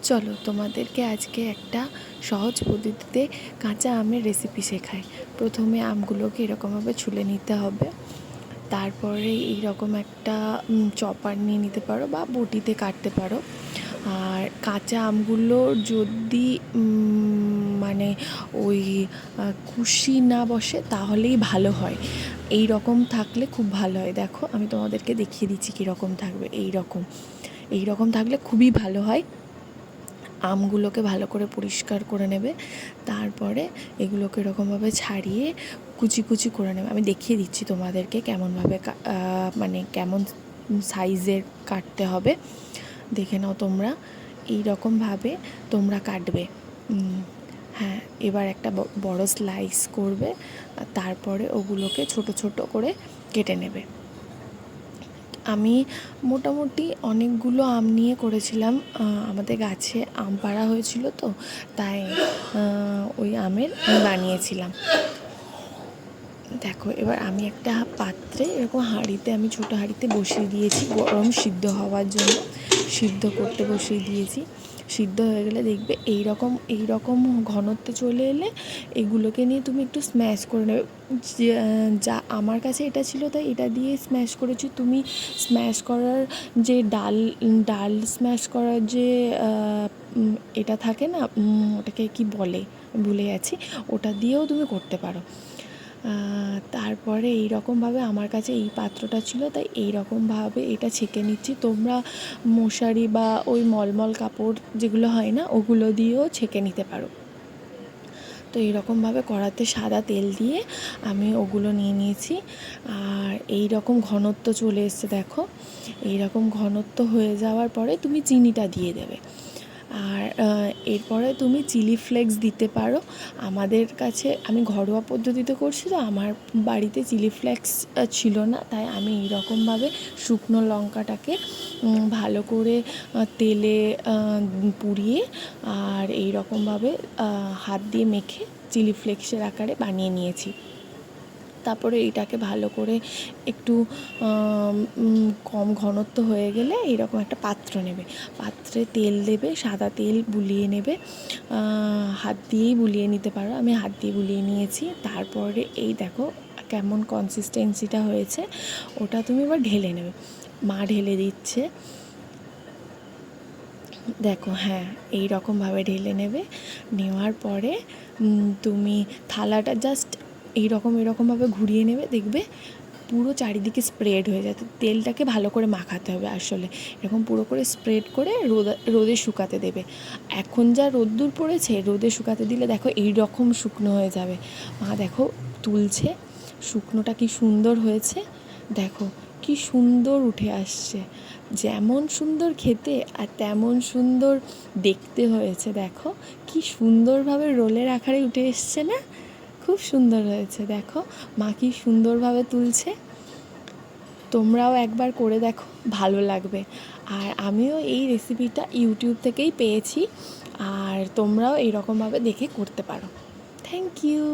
চলো তোমাদেরকে আজকে একটা সহজ পদ্ধতিতে কাঁচা আমের রেসিপি শেখাই। প্রথমে আমগুলোকে এরকমভাবে ছুলে নিতে হবে। তারপরে এইরকম একটা চপার নিয়ে নিতে পারো বা বটিতে কাটতে পারো। আর কাঁচা আমগুলো যদি মানে ওই কুশি না বসে তাহলেই ভালো হয়। এই রকম থাকলে খুব ভালো হয়। দেখো আমি তোমাদেরকে দেখিয়ে দিচ্ছি কীরকম থাকবে। এই রকম থাকলে খুবই ভালো হয়। আমগুলোকে ভালো করে পরিষ্কার করে নেবে, তারপরে এগুলোকে এরকমভাবে ছাড়িয়ে কুচি কুচি করে নেবে। আমি দেখিয়ে দিচ্ছি তোমাদেরকে কেমনভাবে মানে কেমন সাইজের কাটতে হবে। দেখে নাও তোমরা, এই রকমভাবে তোমরা কাটবে। হ্যাঁ, এবার একটা বড় স্লাইস করবে, তারপরে ওগুলোকে ছোট ছোট করে কেটে নেবে। আমি মোটামুটি অনেকগুলো আম নিয়ে করেছিলাম। আমাদের গাছে আম পাড়া হয়েছিল, তো তাই ওই আমের বানিয়েছিলাম। দেখো, এবার আমি একটা পাত্রে এরকম হাঁড়িতে, আমি ছোটো হাঁড়িতে বসিয়ে দিয়েছি গরম সিদ্ধ হওয়ার জন্য। সিদ্ধ করতে বসিয়ে দিয়েছি। সিদ্ধ হয়ে গেলে দেখবে এই রকম ঘনত্বে চলে এলে এগুলোকে নিয়ে তুমি একটু স্ম্যাশ করে নেবে। যা আমার কাছে এটা ছিল তাই এটা দিয়ে স্ম্যাশ করেছি। তুমি স্ম্যাশ করার যে ডাল স্ম্যাশ করার যে এটা থাকে না, ওটাকে কি বলে ভুলে গেছি, ওটা দিয়েও তুমি করতে পারো। তারপরে এই রকমভাবে আমার কাছে এই পাত্রটা ছিল, তাই এই রকমভাবে এটা ছেঁকে নিচ্ছি। তোমরা মশারি বা ওই মলমল কাপড় যেগুলো হয় না, ওগুলো দিয়েও ছেঁকে নিতে পারো। তো এইরকমভাবে কড়াতে সাদা তেল দিয়ে আমি ওগুলো নিয়ে নিয়েছি। আর এই রকম ঘনত্ব চলে এসছে, দেখো। এই রকম ঘনত্ব হয়ে যাওয়ার পরে তুমি চিনিটা দিয়ে দেবে। আর এরপরে তুমি চিলি ফ্লেক্স দিতে পারো। আমাদের কাছে, আমি ঘরোয়া পদ্ধতিতে করছি, তো আমার বাড়িতে চিলি ফ্লেক্স ছিল না, তাই আমি এইরকমভাবে শুকনো লঙ্কাটাকে ভালো করে তেলে পুড়িয়ে আর এই রকমভাবে হাত দিয়ে মেখে চিলি ফ্লেক্সের আকারে বানিয়ে নিয়েছি। তারপরে এইটাকে ভালো করে একটু কম ঘনত্ব হয়ে গেলে এইরকম একটা পাত্র নেবে। পাত্রে তেল দেবে, সাদা তেল বুলিয়ে নেবে। হাত দিয়েই বুলিয়ে নিতে পারো, আমি হাত দিয়ে বুলিয়ে নিয়েছি। তারপরে এই দেখো কেমন কনসিস্টেন্সিটা হয়েছে, ওটা তুমি এবার ঢেলে নেবে। মা ঢেলে দিচ্ছে, দেখো। হ্যাঁ, এই রকমভাবে ঢেলে নেবে। নেওয়ার পরে তুমি থালাটা জাস্ট এরকমভাবে ঘুরিয়ে নেবে। দেখবে পুরো চারিদিকে স্প্রেড হয়ে যায়। তেলটাকে ভালো করে মাখাতে হবে আসলে। এরকম পুরো করে স্প্রেড করে রোদে শুকাতে দেবে। এখন যা রোদ্দুর পড়েছে, রোদে শুকাতে দিলে দেখো এই রকম শুকনো হয়ে যাবে। মা দেখো তুলছে, শুকনোটা কি সুন্দর হয়েছে, দেখো কি সুন্দর উঠে আসছে। যেমন সুন্দর খেতে আর তেমন সুন্দর দেখতে হয়েছে। দেখো কি সুন্দরভাবে রোলের আকারে উঠে এসছে না, খুব সুন্দর হয়েছে। দেখো মা কি সুন্দরভাবে তুলছে। তোমরাও একবার করে দেখো, ভালো লাগবে। আর আমিও এই রেসিপিটা ইউটিউব থেকেই পেয়েছি, আর তোমরাও এইরকমভাবে দেখে করতে পারো। Thank you.